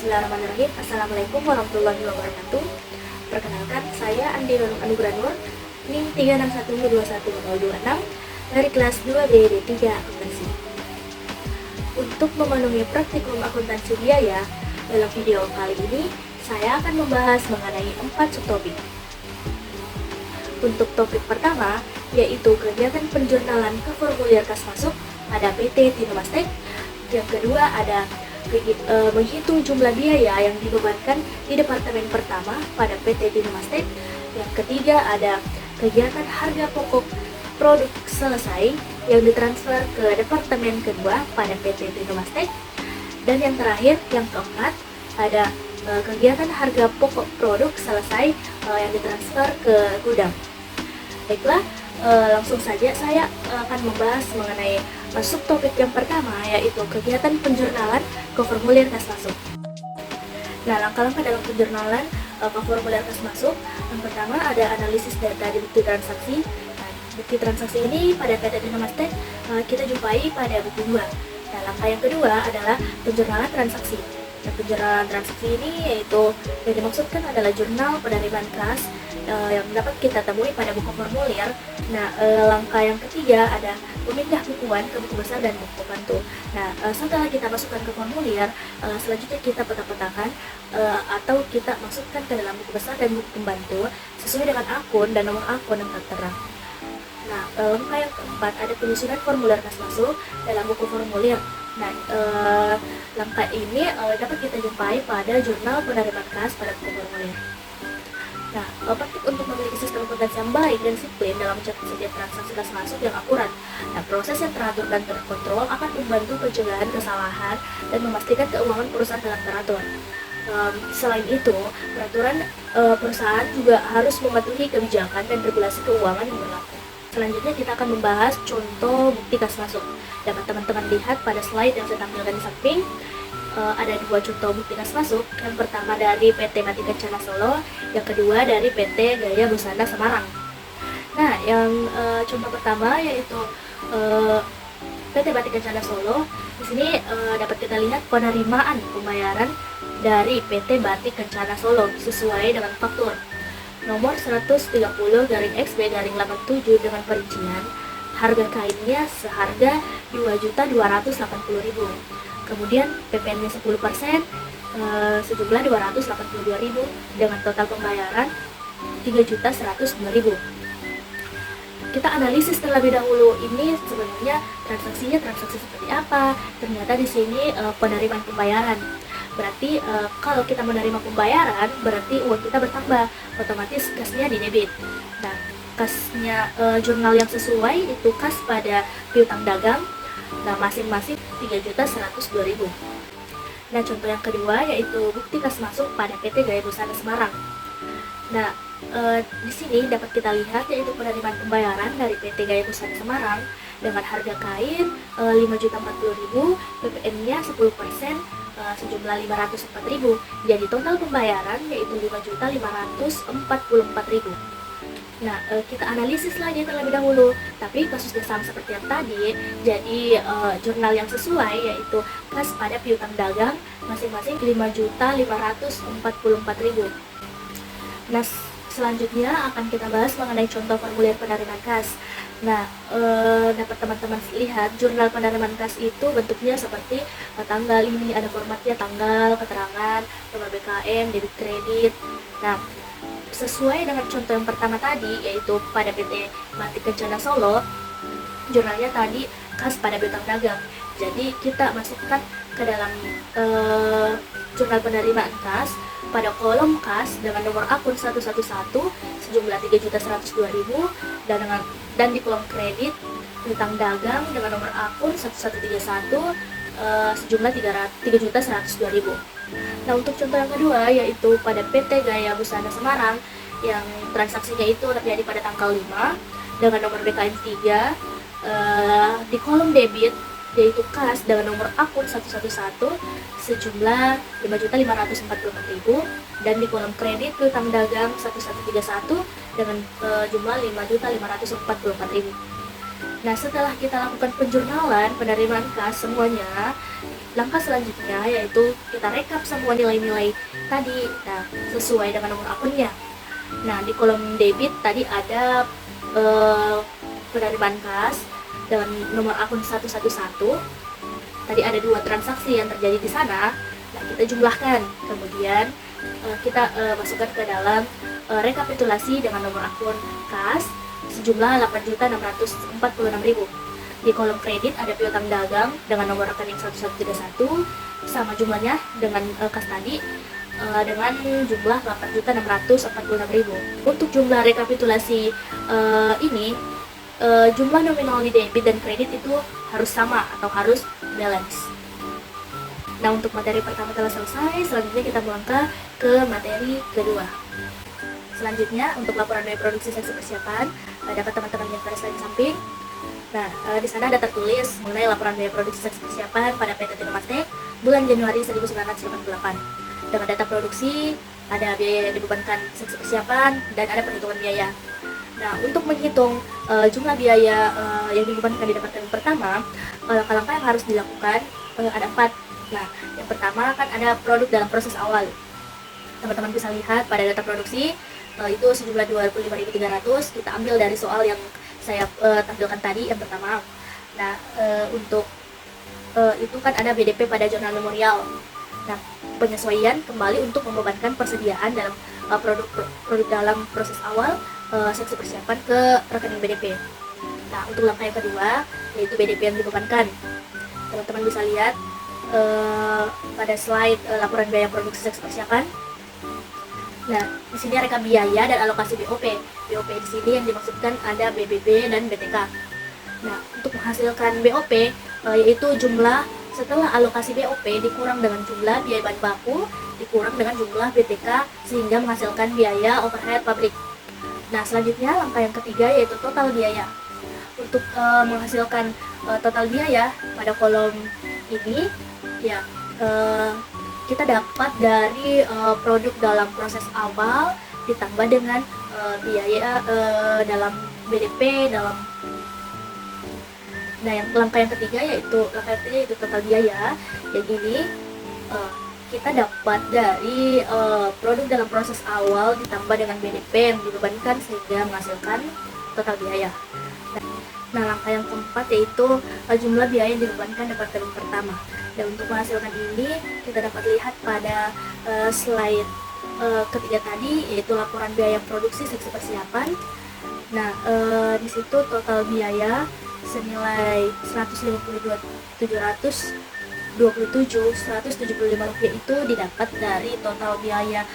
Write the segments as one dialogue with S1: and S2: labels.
S1: Bismillahirrahmanirrahim. Assalamualaikum warahmatullahi wabarakatuh. Perkenalkan, saya Andi Nurul Anugrah Nur, NIM 3612126 dari kelas 2B D3 Akuntansi. Untuk memenuhi praktikum akuntansi biaya, dalam video kali ini saya akan membahas mengenai 4 subtopik. Untuk topik pertama, yaitu kegiatan penjurnalan ke formulir kas masuk pada PT Tinomastek. Yang kedua ada menghitung jumlah biaya yang dibebankan di departemen pertama pada PT Tinomastek. Yang ketiga ada kegiatan harga pokok produk selesai yang ditransfer ke departemen kedua pada PT Tinomastek. Dan yang terakhir, yang keempat, ada kegiatan harga pokok produk selesai yang ditransfer ke gudang. Baiklah, langsung saja saya akan membahas mengenai subtopik yang pertama, yaitu kegiatan penjurnalan ke formulir kas masuk. Nah, langkah-langkah dalam penjurnalan ke formulir kas masuk, yang pertama ada analisis data di bukti transaksi. Nah, bukti transaksi ini pada PT Tinomastek kita jumpai pada buku 2. Nah, langkah yang kedua adalah penjurnalan transaksi. Nah, penjurnalan transaksi ini yaitu yang dimaksudkan adalah jurnal penerimaan kas yang dapat kita temui pada buku formulir. Nah, langkah yang ketiga ada memindah bukuan ke buku besar dan buku pembantu. Nah, setelah kita masukkan ke formulir, selanjutnya kita peta-petakan atau kita masukkan ke dalam buku besar dan buku pembantu sesuai dengan akun dan nomor akun yang tertera. Nah, langkah yang keempat ada penyusunan formulir kas masuk dalam buku formulir. Nah, langkah ini dapat kita jumpai pada jurnal penerimaan kas pada buku formulir. Nah, praktik untuk memiliki sistem akuntansi yang baik dan disiplin dalam mencatat setiap transaksi kas masuk yang akurat. Nah, proses yang teratur dan terkontrol akan membantu pencegahan kesalahan dan memastikan keuangan perusahaan dalam teratur. Selain itu, peraturan perusahaan juga harus mematuhi kebijakan dan regulasi keuangan yang berlaku. Selanjutnya kita akan membahas contoh bukti kas masuk. Dapat teman-teman lihat pada slide yang saya tampilkan di samping. Ada 2 contoh bukti kas masuk. Yang pertama dari PT Batik Kencana Solo, yang kedua dari PT Gaya Busana Semarang. Nah, yang contoh pertama yaitu PT Batik Kencana Solo. Di sini dapat kita lihat penerimaan pembayaran dari PT Batik Kencana Solo sesuai dengan faktur nomor 130/XB/87 dengan perincian harga kainnya seharga Rp2.280.000. Kemudian PPN-nya 10%, sejumlah Rp282.000 dengan total pembayaran Rp3.109.000. Kita analisis terlebih dahulu, ini sebenarnya transaksinya transaksi seperti apa. Ternyata di sini penerimaan pembayaran. Berarti kalau kita menerima pembayaran, berarti uang kita bertambah, otomatis kasnya di debit. Nah, kasnya jurnal yang sesuai itu kas pada piutang dagang. Nah, masing-masing Rp3.102.000. Nah, contoh yang kedua yaitu bukti kas masuk pada PT Gaya Busana Semarang. Nah, di sini dapat kita lihat yaitu penerimaan pembayaran dari PT Gaya Busana Semarang dengan harga kain Rp5.040.000, PPN-nya 10%, sejumlah Rp504.000. Jadi total pembayaran yaitu Rp5.544.000. Nah, kita analisis lagi terlebih dahulu. Tapi kasusnya sama seperti yang tadi. Jadi jurnal yang sesuai yaitu kas pada piutang dagang masing-masing Rp5.544.000. Nah, selanjutnya akan kita bahas mengenai contoh formulir penerimaan kas. Nah, dapat teman-teman lihat jurnal penerimaan kas itu bentuknya seperti tanggal ini, ada formatnya tanggal, keterangan, nomor BKM, debit kredit. Nah, sesuai dengan contoh yang pertama tadi yaitu pada PT Batik Kencana Solo, jurnalnya tadi kas pada piutang dagang. Jadi kita masukkan ke dalam jurnal penerimaan kas pada kolom kas dengan nomor akun 111 sejumlah Rp3.102.000 dan di kolom kredit piutang dagang dengan nomor akun 1131 sejumlah Rp3.102.000. Nah, untuk contoh yang kedua yaitu pada PT Gaya Busana Semarang yang transaksinya itu terjadi pada tanggal 5 dengan nomor BKM 3, di kolom debit yaitu kas dengan nomor akun 111 sejumlah Rp5.544.000 dan di kolom kredit piutang dagang 1131 dengan jumlah Rp5.544.000. Nah, setelah kita lakukan penjurnalan penerimaan kas semuanya, langkah selanjutnya yaitu kita rekap semua nilai-nilai tadi, nah sesuai dengan nomor akunnya. Nah di kolom debit tadi ada penerimaan kas dengan nomor akun 111. Tadi ada 2 transaksi yang terjadi di sana. Nah kita jumlahkan, kemudian kita masukkan ke dalam rekapitulasi dengan nomor akun kas sejumlah 8.646.000. Di kolom kredit ada piutang dagang dengan nomor rekening 1131 sama jumlahnya dengan kas tadi dengan jumlah 8.646.000. Untuk jumlah rekapitulasi ini jumlah nominal di debit dan kredit itu harus sama atau harus balance. Nah untuk materi pertama telah selesai, selanjutnya kita melangkah ke materi kedua. Selanjutnya untuk laporan biaya produksi seksi persiapan dapat teman-teman lihat pada slide samping. Nah, di sana ada tertulis mengenai laporan biaya produksi seksi persiapan pada PT Tinomastek bulan Januari 1988. Dengan data produksi, ada biaya yang dibebankan seksi persiapan, dan ada perhitungan biaya. Nah, untuk menghitung jumlah biaya yang dibebankan di departemen pertama, langkah-langkah yang harus dilakukan ada 4. Nah, yang pertama kan ada produk dalam proses awal. Teman-teman bisa lihat pada data produksi itu sejumlah 25.300, kita ambil dari soal yang saya tampilkan tadi yang pertama. Nah untuk itu kan ada BDP pada jurnal memorial. Nah penyesuaian kembali untuk membebankan persediaan dalam produk dalam proses awal seksi persiapan ke rekening BDP. Nah untuk langkah yang kedua yaitu BDP yang dibebankan. Teman-teman bisa lihat pada slide laporan biaya produksi seksi persiapan. Nah, di sini rekap biaya dan alokasi BOP. BOP di sini yang dimaksudkan ada BBB dan BTK. Nah, untuk menghasilkan BOP yaitu jumlah setelah alokasi BOP dikurang dengan jumlah biaya bahan baku dikurang dengan jumlah BTK sehingga menghasilkan biaya overhead pabrik. Nah, selanjutnya langkah yang ketiga yaitu total biaya. Untuk menghasilkan total biaya pada kolom ini ya kita dapat dari produk dalam proses awal ditambah dengan biaya dalam BDP dalam. Nah yang langkah yang ketiga yaitu total biaya. Yang ini kita dapat dari produk dalam proses awal ditambah dengan BDP yang dibebankan sehingga menghasilkan total biaya. Nah langkah yang keempat yaitu jumlah biaya yang dibebankan departemen pertama. Dan untuk menghasilkan ini kita dapat lihat pada slide ketiga tadi yaitu laporan biaya produksi seksi persiapan. Nah di situ total biaya senilai 152.727.175 rupiah itu didapat dari total biaya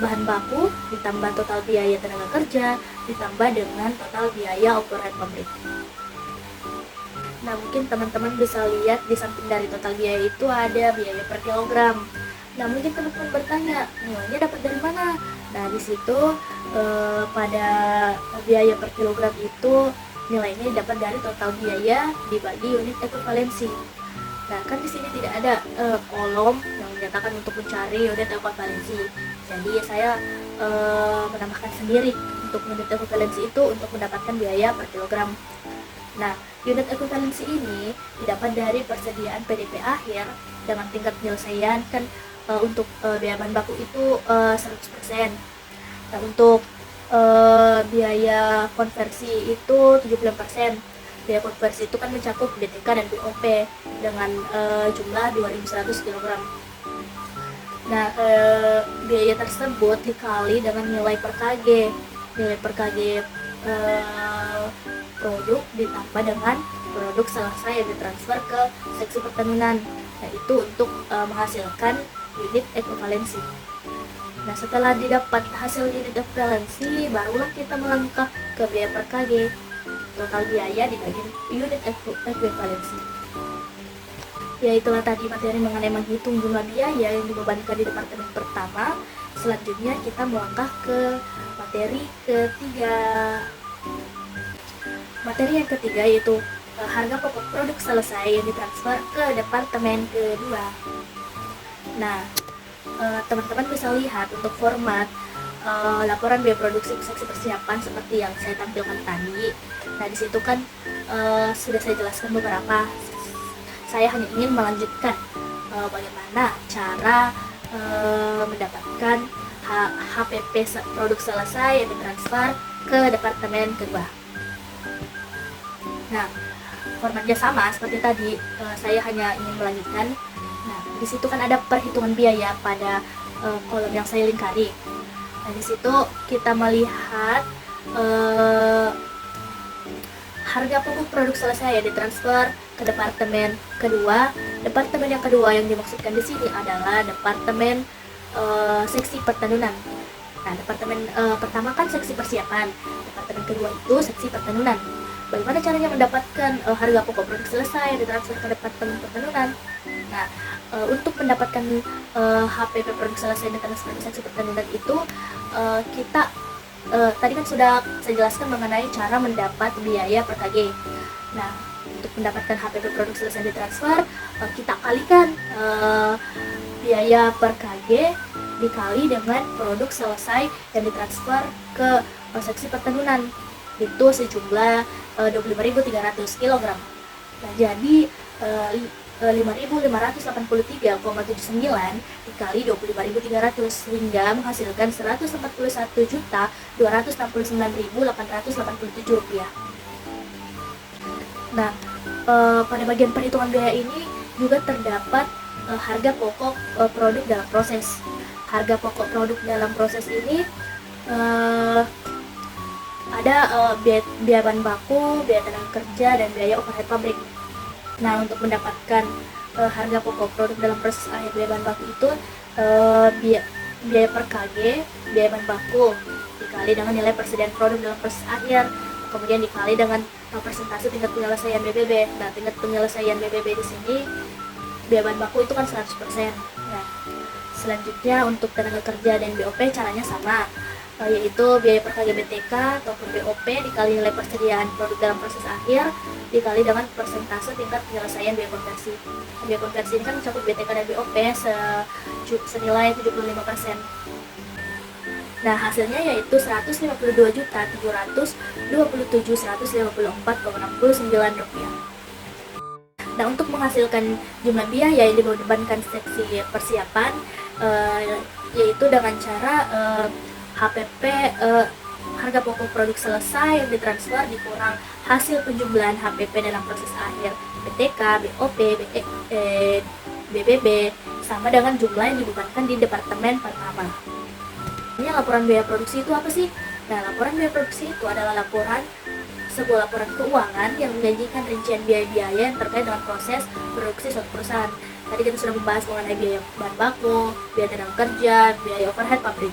S1: bahan baku ditambah total biaya tenaga kerja ditambah dengan total biaya overhead pabrik. Nah mungkin teman-teman bisa lihat di samping dari total biaya itu ada biaya per kilogram. Nah mungkin teman-teman bertanya nilainya dapat dari mana? Nah di situ pada biaya per kilogram itu nilainya dapat dari total biaya dibagi unit ekuivalensi. Nah kan di sini tidak ada kolom yang menyatakan untuk mencari unit ekuivalensi. Jadi saya menambahkan sendiri untuk unit ekuivalensi itu untuk mendapatkan biaya per kilogram. Nah, unit ekuivalensi ini didapat dari persediaan PDP akhir dengan tingkat penyelesaian kan untuk biaya bahan baku itu 100%. Nah, untuk biaya konversi itu 75%. Biaya konversi itu kan mencakup BTK dan BOP dengan jumlah 2.100 kg. Nah, biaya tersebut dikali dengan nilai per KG. Nilai per KG produk ditambah dengan produk selesai yang ditransfer ke seksi pertemuan. Nah itu untuk menghasilkan unit ekuivalensi. Nah setelah didapat hasil unit ekuivalensi barulah kita melangkah ke biaya per KG. Total biaya dibagi unit ekuivalensi. Ya itulah tadi materi mengenai menghitung jumlah biaya yang dibebankan di departemen pertama. Selanjutnya kita melangkah ke materi ketiga. Materi yang ketiga yaitu harga pokok produk selesai yang ditransfer ke departemen kedua. Nah, teman-teman bisa lihat untuk format laporan biaya produksi seksi persiapan seperti yang saya tampilkan tadi. Nah, di situ kan sudah saya jelaskan beberapa. Saya hanya ingin melanjutkan bagaimana cara mendapatkan HPP produk selesai yang ditransfer ke departemen kedua. Nah, formatnya sama seperti tadi, saya hanya ingin melanjutkan. Nah, di situ kan ada perhitungan biaya pada kolom yang saya lingkari. Nah, di situ kita melihat harga pokok produk selesai yang ditransfer ke departemen kedua. Departemen yang kedua yang dimaksudkan di sini adalah departemen seksi pertenunan. Nah, departemen pertama kan seksi persiapan, departemen kedua itu seksi pertenunan. Bagaimana caranya mendapatkan harga pokok produk selesai yang ditransfer ke departemen pertenunan? Nah, untuk mendapatkan HPP produk selesai yang ditransfer ke seksi pertenunan itu kita tadi kan sudah saya jelaskan mengenai cara mendapat biaya per KG. Nah, untuk mendapatkan HPP produk selesai yang ditransfer, kita kalikan biaya per KG dikali dengan produk selesai yang ditransfer ke seksi pertenunan, itu sejumlah 25.300 kg. Nah, jadi 5.583,79 dikali 25.300 sehingga menghasilkan Rp141.269.887. Nah, pada bagian perhitungan biaya ini juga terdapat harga pokok produk dalam proses. Harga pokok produk dalam proses ini ada biaya bahan baku, biaya tenaga kerja, dan biaya overhead pabrik. Nah, untuk mendapatkan harga pokok produk dalam proses akhir biaya bahan baku itu biaya per KG, biaya bahan baku dikali dengan nilai persediaan produk dalam proses akhir, kemudian dikali dengan persentase tingkat penyelesaian BBB. Nah, tingkat penyelesaian BBB di sini biaya bahan baku itu kan 100%. Nah, selanjutnya untuk tenaga kerja dan BOP caranya sama, yaitu biaya per KG BTK ataupun BOP dikali nilai persediaan produk dalam proses akhir dikali dengan persentase tingkat penyelesaian biaya konversi. Biaya konversi ini kan mencakup BTK dan BOP senilai 75%. Nah, hasilnya yaitu Rp152.727.154,69. Nah, untuk menghasilkan jumlah biaya yang dibebankan seksi persiapan yaitu dengan cara HPP harga pokok produk selesai yang ditransfer dikurang hasil penjumlahan HPP dalam proses akhir BTK, BOP, BBB sama dengan jumlah yang dibebankan di departemen pertama. Ini laporan biaya produksi itu apa sih? Nah, laporan biaya produksi itu adalah sebuah laporan keuangan yang menjanjikan rincian biaya-biaya yang terkait dengan proses produksi suatu perusahaan. Tadi kita sudah membahas mengenai biaya bahan baku, biaya tenaga kerja, biaya overhead pabrik.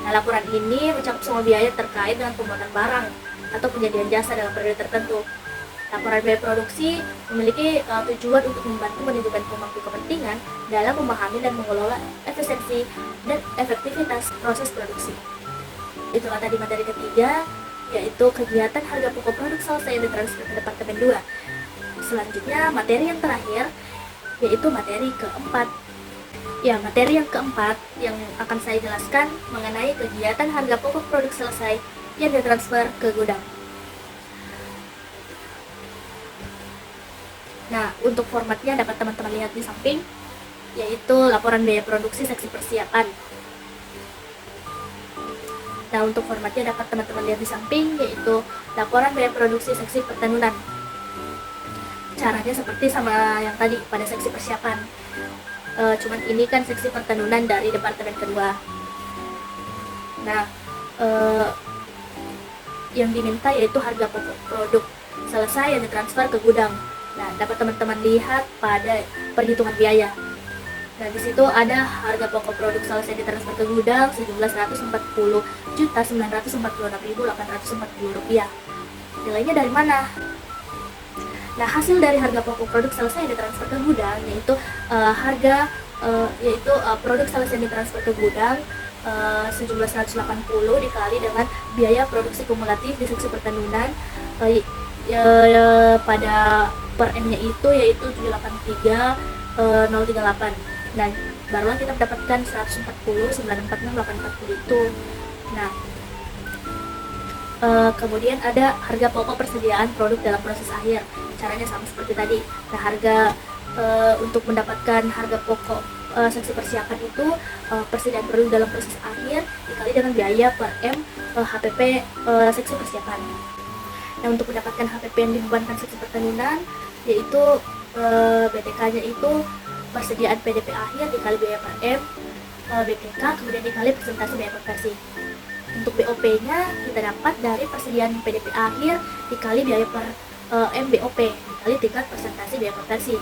S1: Nah, laporan ini mencakup semua biaya terkait dengan pembuatan barang atau penyediaan jasa dalam periode tertentu. Laporan biaya produksi memiliki tujuan untuk membantu menunjukkan pemangku kepentingan dalam memahami dan mengelola efisiensi dan efektivitas proses produksi. Itulah tadi materi ketiga, yaitu kegiatan harga pokok produk selesai yang ditransfer ke departemen 2. Selanjutnya materi yang terakhir, yaitu materi keempat. Ya, materi yang keempat yang akan saya jelaskan mengenai kegiatan harga pokok produk selesai yang ditransfer ke gudang. Nah, untuk formatnya dapat teman-teman lihat di samping, yaitu laporan biaya produksi seksi persiapan. Nah, untuk formatnya dapat teman-teman lihat di samping, yaitu laporan biaya produksi seksi pertenunan. Caranya seperti sama yang tadi pada seksi persiapan. Cuman ini kan seksi pertenunan dari departemen kedua. Nah, yang diminta yaitu harga pokok produk selesai yang ditransfer ke gudang. Nah, dapat teman-teman lihat pada perhitungan biaya. Nah, di situ ada harga pokok produk selesai yang ditransfer ke gudang sejumlah Rp140.946.840. Nilainya dari mana? Nah, hasil dari harga pokok produk selesai yang ditransfer ke gudang yaitu produk selesai yang ditransfer ke gudang sejumlah 180 dikali dengan biaya produksi kumulatif di seksi pertenunan pada per M-nya itu yaitu 783.038. Nah, barulah kita mendapatkan 140.946.840 itu. Nah, kemudian ada harga pokok persediaan produk dalam proses akhir. Caranya sama seperti tadi. Nah, harga untuk mendapatkan harga pokok seksi persiapan itu persediaan produk dalam proses akhir dikali dengan biaya per M HPP seksi persiapan. Nah, untuk mendapatkan HPP yang dibebankan seksi pertenunan yaitu BTK-nya itu persediaan PDP akhir dikali biaya per M BPK kemudian dikali presentasi biaya per versi. Untuk BOP-nya kita dapat dari persediaan PDP akhir dikali biaya per MBOP dikali tingkat presentasi biaya per versi.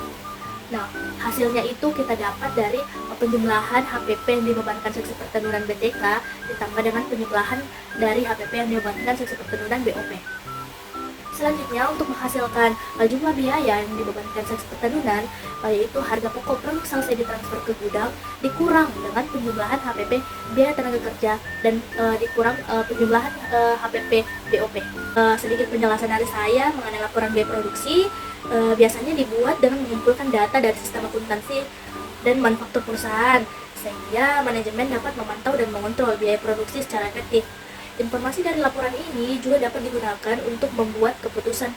S1: Nah, hasilnya itu kita dapat dari penjumlahan HPP yang dibebankan seksi pertenunan BTK ditambah dengan penjumlahan dari HPP yang dibebankan seksi pertenunan BOP. Selanjutnya, untuk menghasilkan jumlah biaya yang dibebankan seksi pertenunan, yaitu harga pokok produk selesai ditransfer ke gudang dikurang dengan penjumlahan HPP biaya tenaga kerja dan dikurang penjumlahan HPP BOP. Sedikit penjelasan dari saya mengenai laporan biaya produksi. Biasanya dibuat dengan mengumpulkan data dari sistem akuntansi dan manufaktur perusahaan, sehingga manajemen dapat memantau dan mengontrol biaya produksi secara efektif. Informasi dari laporan ini juga dapat digunakan untuk membuat keputusan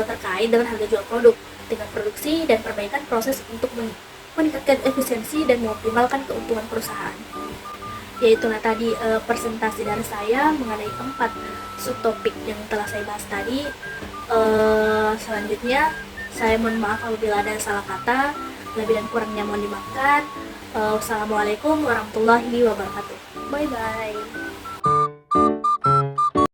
S1: terkait dengan harga jual produk, tingkat produksi, dan perbaikan proses untuk meningkatkan efisiensi dan mengoptimalkan keuntungan perusahaan. Yaitulah tadi presentasi dari saya mengenai 4 subtopik yang telah saya bahas tadi. Selanjutnya saya mohon maaf apabila ada salah kata, lebih dan kurangnya mohon dimaafkan. Wassalamualaikum warahmatullahi wabarakatuh. Bye bye.